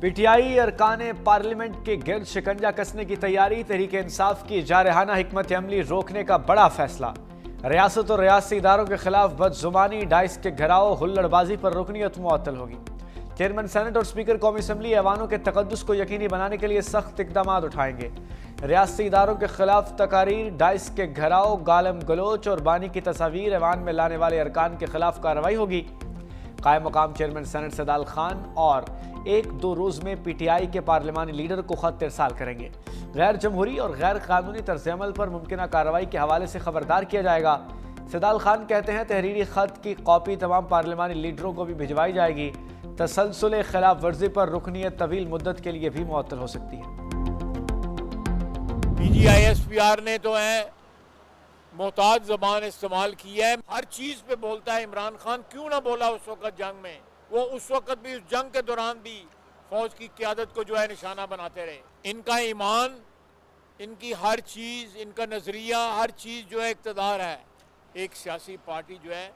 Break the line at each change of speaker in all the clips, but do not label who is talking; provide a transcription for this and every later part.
PTI अरकान parliament के गिर्द शिकंजा कसने की तैयारी। तहरीक इंसाफ की जारहाना हिकमत अमली रोकने का बड़ा फैसला। रियासत और रियासती इदारों के खिलाफ बदजुबानी, डाइस के घेराव, हुल्लड़बाजी पर रुकनीत मुअत्तल होगी। चेयरमैन सेनेट और स्पीकर कौमी असम्बली ऐवानों के तकद्दुस को यकीनी बनाने के लिए सख्त इकदाम उठाएंगे। रियासती इदारों के खिलाफ तकारीर, डाइस के घेराव, गालम गलोच और बानी की तस्वीर ऐवान में लाने वाले अरकान के खिलाफ कार्रवाई होगी। कायम मकाम चेयरमैन सेनेट सदाल खान और 1-2 रोज में पीटीआई के पार्लिमानी लीडर को खत इरसाल करेंगे। गैर जमहूरी और गैर कानूनी तर्ज-ए-अमल पर मुमकिन कार्रवाई के हवाले से खबरदार किया जाएगा। सदाल खान कहते हैं तहरीरी खत की कॉपी तमाम पार्लिमानी लीडरों को भी भिजवाई जाएगी। तसलसुल खिलाफ वर्जी पर रुकनीत तवील मुद्दत के लिए भी मुअत्तल हो सकती है।
PGI-SPR ने तो है मोहताज जबान इस्तेमाल की है, हर चीज पे बोलता है। इमरान खान क्यों ना बोला उस वक्त जंग में, वो उस वक्त भी, उस जंग के दौरान भी फौज की क्यादत को जो है निशाना बनाते रहे। इनका ईमान, इनकी हर चीज, इनका नजरिया, हर चीज जो है इक़्तिदार है। एक सियासी पार्टी जो है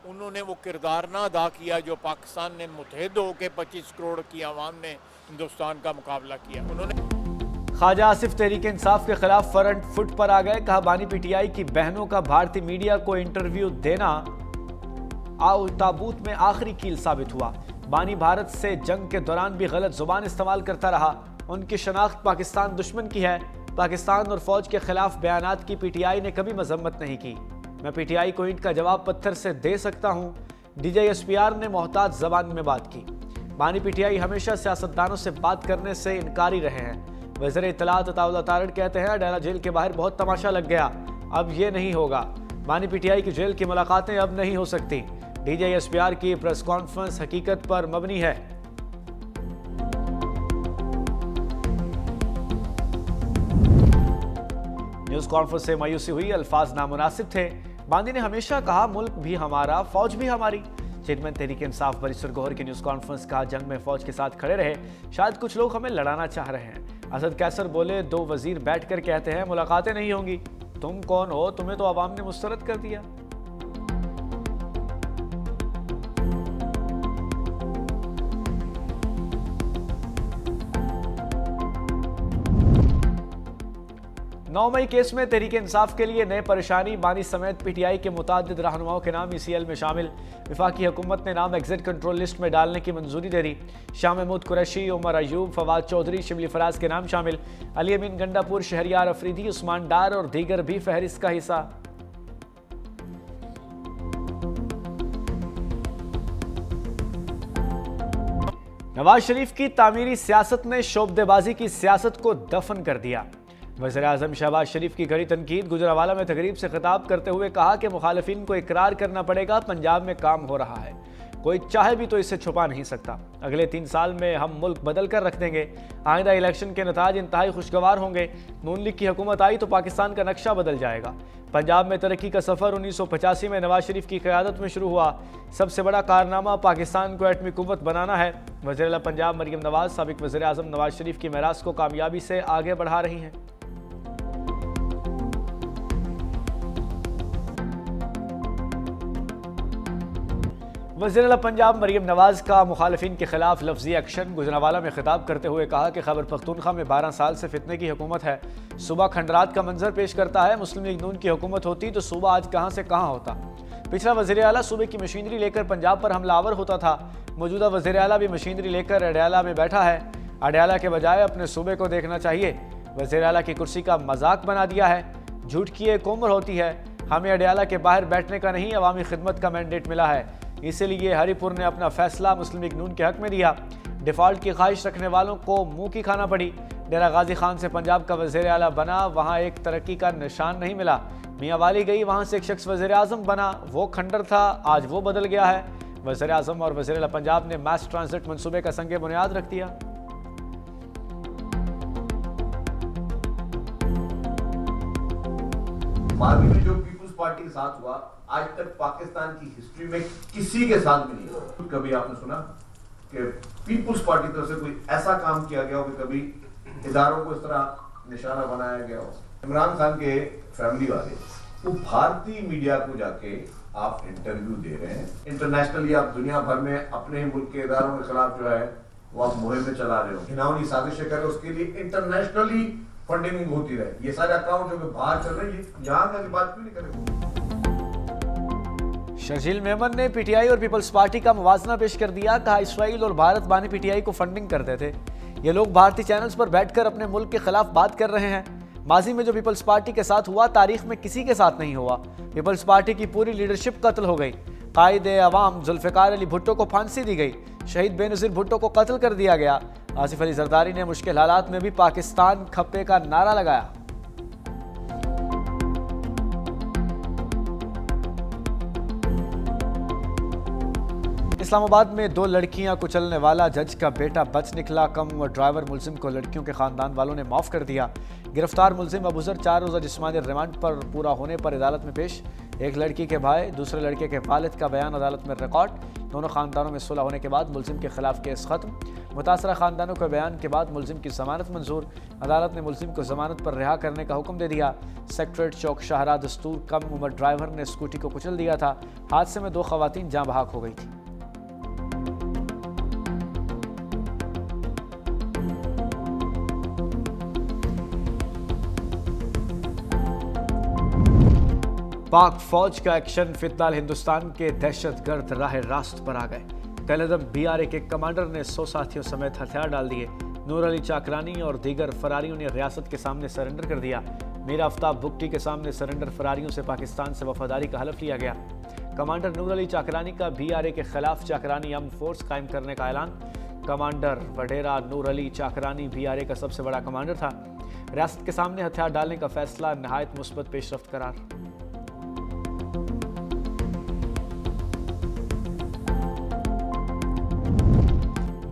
उन्होंने वो किरदार ना अदा किया जो पाकिस्तान ने मुतहद होकर 25 करोड़ की आवाम ने हिंदुस्तान का मुकाबला किया। उन्होंने
ख्वाजा आसिफ तहरीक इंसाफ के खिलाफ फ्रंट फुट पर आ गए। कहा बानी पीटीआई की बहनों का भारतीय मीडिया को इंटरव्यू देना ताबूत में आखिरी कील साबित हुआ। बानी भारत से जंग के दौरान भी गलत जुबान इस्तेमाल करता रहा। उनकी शनाख्त पाकिस्तान दुश्मन की है। पाकिस्तान और फौज के खिलाफ बयानात की पीटीआई ने कभी मजम्मत नहीं की। मैं पीटीआई को ईंट का जवाब पत्थर से दे सकता हूं। DGI-SPR ने मोहताज जबान में बात की। बानी पीटीआई हमेशा सियासतदानों से बात करने से इनकारी रहे हैं। वज़ीर इत्तलात अताउल्लाह तारड़ कहते हैं अडयाला जेल के बाहर बहुत तमाशा लग गया, अब ये नहीं होगा। बानी पीटीआई की जेल की मुलाकातें अब नहीं हो सकती। DGI-SPR की प्रेस कॉन्फ्रेंस हकीकत पर मबनी है। न्यूज कॉन्फ्रेंस से मायूसी हुई, अल्फाज नामुनासिब थे। बानी ने हमेशा कहा मुल्क भी हमारा, फौज भी हमारी। चेयरमैन तहरीक इंसाफ बरिस्टर गौहर की न्यूज कॉन्फ्रेंस कहा जंग में फौज के साथ खड़े रहे, शायद कुछ लोग हमें लड़ाना चाह रहे हैं। असद कैसर बोले 2 वजीर बैठकर कहते हैं मुलाकातें नहीं होंगी। तुम कौन हो, तुम्हें तो अवाम ने मुस्तरद कर दिया। नौ मई केस में तहरीक इंसाफ के लिए नए परेशानी। बानी समेत पीटीआई के मुतादिद रहनुमाओं के नाम ECL में शामिल। वफाकी हुकूमत ने नाम एग्जिट कंट्रोल लिस्ट में डालने की मंजूरी दे दी। शाह महमूद कुरैशी, उमर अयूब, फवाद चौधरी, शिबली फराज के नाम शामिल। अली अमीन गंडापुर, शहरियार अफरीदी, उस्मान डार और दीगर भी फहरिस्त का हिस्सा। नवाज शरीफ की तामीरी सियासत ने शोबदेबाजी की सियासत को दफन कर दिया। वज़ीर आज़म शहबाज शरीफ की कड़ी तनकीद। गुजरावाला में तकरीब से खिताब करते हुए कहा कि मुखालिफिन को इकरार करना पड़ेगा पंजाब में काम हो रहा है, कोई चाहे भी तो इसे छुपा नहीं सकता। अगले 3 साल में हम मुल्क बदल कर रख देंगे। आइंदा इलेक्शन के नताज इंतहाई खुशगवार होंगे। नून लीग की हुकूमत आई तो पाकिस्तान का नक्शा बदल जाएगा। पंजाब में तरक्की का सफ़र 1985 में नवाज शरीफ की क़यादत में शुरू हुआ। सबसे बड़ा कारनामा पाकिस्तान को एटमी कुव्वत बनाना है। वज़ीर आला पंजाब मरियम नवाज साबिक़ वज़ीर आज़म नवाज शरीफ की मेरास को कामयाबी से आगे बढ़ा रही हैं। वज़ीर आला पंजाब मरियम नवाज का मुखालिफिन के खिलाफ लफ्जी एक्शन। गुजरावाला में खिताब करते हुए कहा कि खैबर पख्तूनख्वा में 12 साल से फितने की हुकूमत है। सूबा खंडरात का मंजर पेश करता है। मुस्लिम लीग नून की हुकूमत होती तो सूबा आज कहां से कहां होता। पिछला वज़ीर आला सूबे की मशीनरी लेकर पंजाब पर हमलावर होता था। मौजूदा वज़ीर आला भी मशीनरी लेकर अडयाला में बैठा है। अडयाला के बजाय अपने सूबे को देखना चाहिए। वज़ीर आला की कुर्सी का मजाक बना दिया है। झूठ की एक उम्र होती है। हमें अडयाला के बाहर बैठने का नहीं, अवामी खिदमत का मैंडेट मिला है। इसीलिए हरिपुर ने अपना फैसला मुस्लिम लीग नून के हक में दिया। डिफॉल्ट की ख्वाहिश रखने वालों को मुंह की खाना पड़ी। डेरा गाजी खान से पंजाब का वज़ीर आला बना, वहाँ एक तरक्की का निशान नहीं मिला। मियाँ वाली गई, वहाँ से एक शख्स वज़ीर आज़म बना, वो खंडर था, आज वो बदल गया है। वज़ीर आज़म और वज़ीर आला पंजाब ने मास ट्रांजिट मंसूबे का संग बुनियाद रख दिया।
जो पीपुल्स पार्टी के साथ हुआ, आज तक पाकिस्तान की हिस्ट्री में किसी के साथ भी नहीं हुआ। कभी आपने सुना कि पीपुल्स पार्टी तरफ से कोई ऐसा काम किया गया हो कि कभी इदारों को इस तरह निशाना बनाया गया हो। इमरान खान के फैमिली वाले वो भारतीय मीडिया को जाके आप इंटरव्यू दे रहे हैं, इंटरनेशनली आप दुनिया भर में अपने ही मुल्क के इदारों के खिलाफ जो है वो आप मुहिम में चला रहे हो, घिनौनी साजिशें कर रहे हो, उसके लिए इंटरनेशनली फंडिंग होती रहे। ये सारे अकाउंट जो बाहर चल रहे हैं, यहाँ का बात क्यों नहीं करें?
शर्जील मेमन ने पीटीआई और पीपल्स पार्टी का मुवाजना पेश कर दिया। कहा, इसराइल और भारत बानी पीटीआई को फंडिंग करते थे। ये लोग भारतीय चैनल्स पर बैठकर अपने मुल्क के खिलाफ बात कर रहे हैं। माजी में जो पीपल्स पार्टी के साथ हुआ, तारीख में किसी के साथ नहीं हुआ। पीपल्स पार्टी की पूरी लीडरशिप कत्ल हो गई। कायदे अवाम जुल्फ़िकार अली भुट्टो को फांसी दी गई। शहीद बेनज़ीर भुट्टो को कत्ल कर दिया गया। आसिफ अली जरदारी ने मुश्किल हालात में भी पाकिस्तान खप्पे का नारा लगाया। इस्लामाबाद में 2 लड़कियां कुचलने वाला जज का बेटा बच निकला। कम व ड्राइवर मुलजिम को लड़कियों के खानदान वालों ने माफ कर दिया। गिरफ्तार मुलजिम अबूजर 4 रोज़ा जिस्मानी रिमांड पर पूरा होने पर अदालत में पेश। एक लड़की के भाई, दूसरे लड़के के वालिद का बयान अदालत में रिकॉर्ड। दोनों खानदानों में सुलह होने के बाद मुलजिम के खिलाफ केस खत्म। मुतासरा खानदानों के बयान के बाद मुलजिम की जमानत मंजूर। अदालत ने मुलजिम को जमानत पर रिहा करने का हुक्म दे दिया। सेक्रेटरीट चौक शाहरा दस्तूर कम उम्र ड्राइवर ने स्कूटी को कुचल दिया था। हादसे में 2 खवातीन जाँ बहक हो गई थी। पाक फौज का एक्शन, फिलहाल हिंदुस्तान के दहशतगर्द राह रास्त पर आ गए। कलदम बीआरए के कमांडर ने 100 साथियों समेत हथियार डाल दिए। नूर अली चाकरानी और दीगर फरारियों ने रियासत के सामने सरेंडर कर दिया। मीर आफ्ताब बुगटी के सामने सरेंडर फरारियों से पाकिस्तान से वफादारी का हलफ लिया गया। कमांडर नूर अली चाकरानी का बीआरए के खिलाफ चाकरानी आर्म्ड फोर्स कायम करने का ऐलान। कमांडर वडेरा नूर अली चाकरानी बीआरए का सबसे बड़ा कमांडर था। रियासत के सामने हथियार डालने का फैसला नहायत मुस्बत पेशरफ्त करार।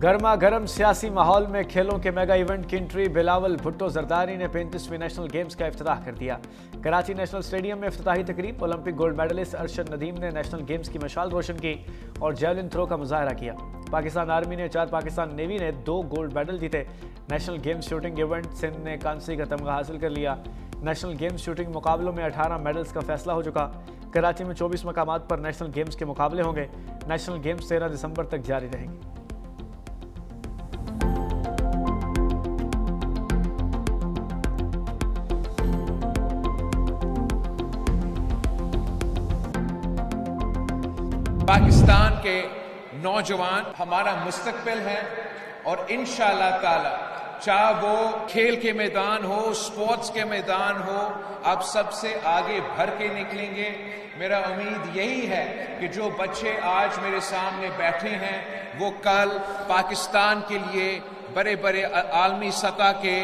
गर्मा गर्म सियासी माहौल में खेलों के मेगा इवेंट की एंट्री। बिलावल भुट्टो जरदारी ने 35वीं नेशनल गेम्स का इफ्तिताह कर दिया। कराची नेशनल स्टेडियम में इफ्तिताही तकरीब। Olympic gold medalist Arshad Nadeem ने नेशनल गेम्स की मशाल रोशन की और जेवलिन थ्रो का मुजाहरा किया। पाकिस्तान आर्मी ने 4, पाकिस्तान नेवी ने 2 गोल्ड मेडल जीते। National games shooting event Sindh ने कांसी का तमगा हासिल कर लिया। नेशनल गेम्स शूटिंग मुकाबलों में 18 मेडल्स का फैसला हो चुका। कराची में 24 मकामात पर नेशनल गेम्स के मुकाबले होंगे। नेशनल गेम्स 13 दिसंबर तक जारी रहेंगे।
पाकिस्तान के नौजवान हमारा मुस्तकबिल है और इंशाअल्लाह ताला, चाहे वो खेल के मैदान हो, स्पोर्ट्स के मैदान हो, आप सबसे आगे भर के निकलेंगे। मेरा उम्मीद यही है कि जो बच्चे आज मेरे सामने बैठे हैं वो कल पाकिस्तान के लिए बड़े बड़े आलमी सतह के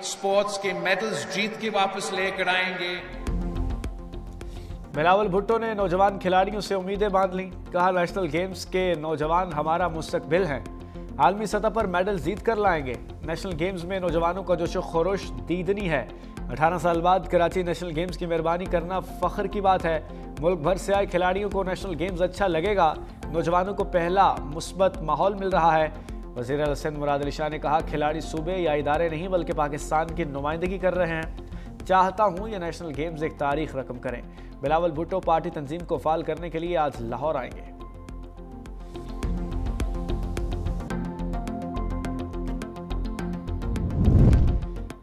स्पोर्ट्स के मेडल्स जीत के वापस लेकर आएंगे।
बिलावल भुट्टो ने नौजवान खिलाड़ियों से उम्मीदें बांध लीं। कहा, नेशनल गेम्स के नौजवान हमारा मुस्तकबिल हैं। आलमी सतह पर मेडल जीत कर लाएंगे। नेशनल गेम्स में नौजवानों का जोशो खरोश दीदनी है। 18 साल बाद कराची नेशनल गेम्स की मेहरबानी करना फख्र की बात है। मुल्क भर से आए खिलाड़ियों को नेशनल गेम्स अच्छा लगेगा। नौजवानों को पहला मुस्बत माहौल मिल रहा है। वज़ीर आला सिंध मुराद अली शाह ने कहा, खिलाड़ी सूबे या इदारे नहीं बल्कि पाकिस्तान की नुमाइंदगी कर रहे हैं। चाहता हूं ये नेशनल गेम्स एक तारीख रकम करें। बिलावल भुट्टो पार्टी तंजीम को फाल करने के लिए आज लाहौर आएंगे।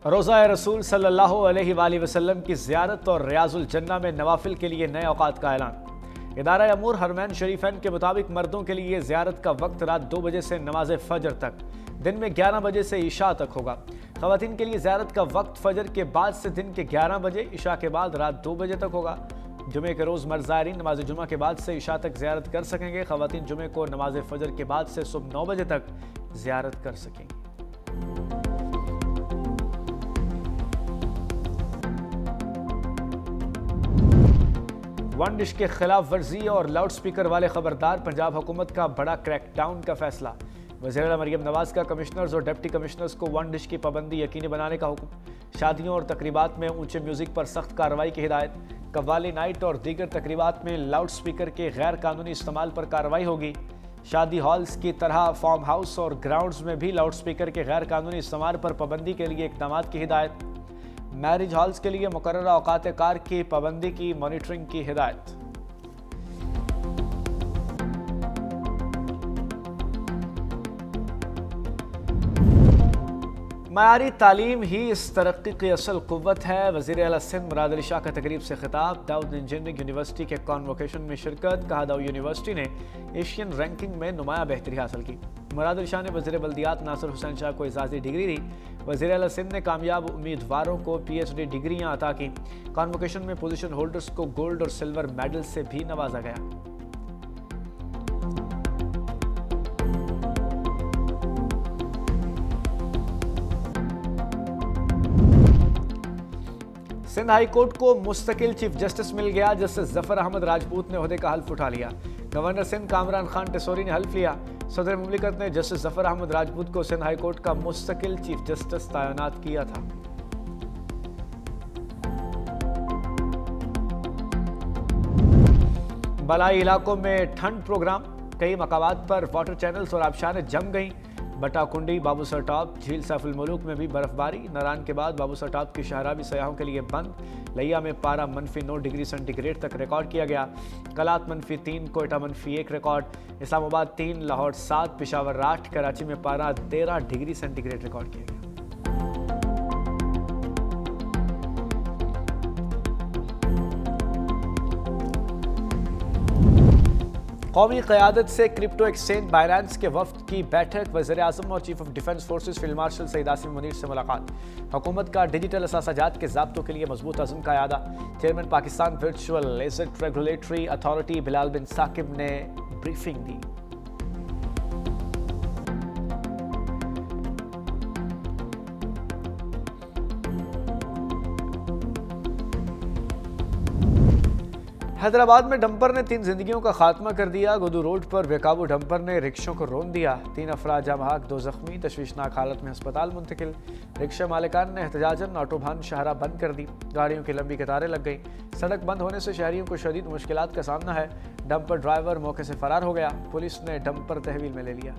रोज़ा रसूल सल्लल्लाहु अलैहि वसल्लम की ज़ियारत और रियाजुल जन्ना में नवाफिल के लिए नए औकात का ऐलान। इदारा अमूर हरमैन शरीफैन के मुताबिक मर्दों के लिए ज़ियारत का वक्त रात 2 बजे से नमाज फ़जर तक, दिन में 11 बजे से इशा तक होगा। ख़वातीन के लिए ज़ियारत का वक्त फ़जर के बाद से दिन के 11 बजे, इशा के बाद रात 2 बजे तक होगा। जुमे के रोज़ मर्द ज़ायरीन नमाज जुमा के बाद से इशा तक ज़ियारत कर सकेंगे। ख़वातीन जुमे को नमाज फ़जर के बाद से सुबह 9 बजे तक ज़ियारत कर सकेंगे। वन डिश के खिलाफ वर्जी और लाउड स्पीकर वाले खबरदार। पंजाब हुकूमत का बड़ा क्रैकडाउन का फैसला। वज़ीर मरियम नवाज का कमिश्नर्स और डिप्टी कमिश्नर्स को वन डिश की पाबंदी यकीनी बनाने का हुक्म। शादियों और तकरीबात में ऊंचे म्यूजिक पर सख्त कार्रवाई की हिदायत। कव्वाली नाइट और दीगर तकरीबात में लाउड स्पीकर के गैर कानूनी इस्तेमाल पर कार्रवाई होगी। शादी हॉल्स की तरह फार्म हाउस और ग्राउंड्स में भी लाउड स्पीकर के गैर कानूनी इस्तेमाल पर पाबंदी के लिए इक़दाम की हिदायत। मैरिज हॉल्स के लिए मुकर्ररा औकात कार की पाबंदी की मॉनिटरिंग की हिदायत। मयारी तालीम ही इस तरक्की की असल कुव्वत है। वज़ीर आला सिंध मुराद अली शाह का तकरीब से खिताब। दाऊद इंजीनियरिंग यूनिवर्सिटी के कॉन्वोकेशन में शिरकत। कहा दाऊद यूनिवर्सिटी ने एशियन रैंकिंग में नुमायां बेहतरी हासिल की। मुराद अली शाह ने वज़ीर बल्दियात नासिर हुसैन शाह को एजाज़ी डिग्री दी। वज़ीर आला सिंध ने कामयाब उम्मीदवारों को PhD डिग्रियाँ अता की। कॉन्वोकेशन में पोजीशन होल्डर्स को गोल्ड और सिल्वर मेडल से भी नवाजा गया। सिंध हाई कोर्ट को मुस्तकिल चीफ जस्टिस मिल गया। जस्टिस जफर अहमद राजपूत ने ओहदे का हल्फ उठा लिया। गवर्नर सिंध कामरान खान टेसोरी ने हल्फ लिया। सदर मुमलिकत ने जस्टिस जफर अहमद राजपूत को सिंध हाई कोर्ट का मुस्तकिल चीफ जस्टिस तैनात किया था। बलाई इलाकों में ठंड प्रोग्राम। कई मकामात पर वाटर चैनल्स और आबशारें जम गईं। बटाकुंडी, बाबूसर टॉप, झील सैफुल मुलूक में भी बर्फबारी। नारायण के बाद बाबूसर टॉप की शाहराह भी सयाहों के लिए बंद। लिया में पारा -9 डिग्री सेंटीग्रेड तक रिकॉर्ड किया गया। कलात -3, कोयटा -1 रिकॉर्ड। इस्लामाबाद 3, लाहौर 7, पेशावर 8, कराची में पारा 13 डिग्री सेंटीग्रेड रिकॉर्ड किया गया। कौमी क़यादत से क्रिप्टो एक्सचेंज बाइनेंस के वफ्द की बैठक। वज़ीर आज़म और chief of defence forces field marshal Saeed Asim Munir से मुलाकात। हुकूमत का डिजिटल असासाजात के ज़ाब्तों के लिए मजबूत अज़्म का यादा। Chairman Pakistan virtual asset regulatory authority Bilal bin Saqib ने ब्रीफिंग दी। हैदराबाद में डंपर ने 3 जिंदगियों का खात्मा कर दिया। गुदू रोड पर बेकाबू डंपर ने रिक्शों को रौंद दिया। 3 अफराद जाँ बहक, 2 जख्मी, तशवीशनाक हालत में अस्पताल मुंतकिल। रिक्शा मालिकान ने एहतजाजन ऑटोबान शाहराह बंद कर दी। गाड़ियों की लंबी कतारें लग गईं। सड़क बंद होने से शहरियों को शदीद मुश्किलात का सामना है। डंपर ड्राइवर मौके से फरार हो गया। पुलिस ने डंपर तहवील में ले लिया।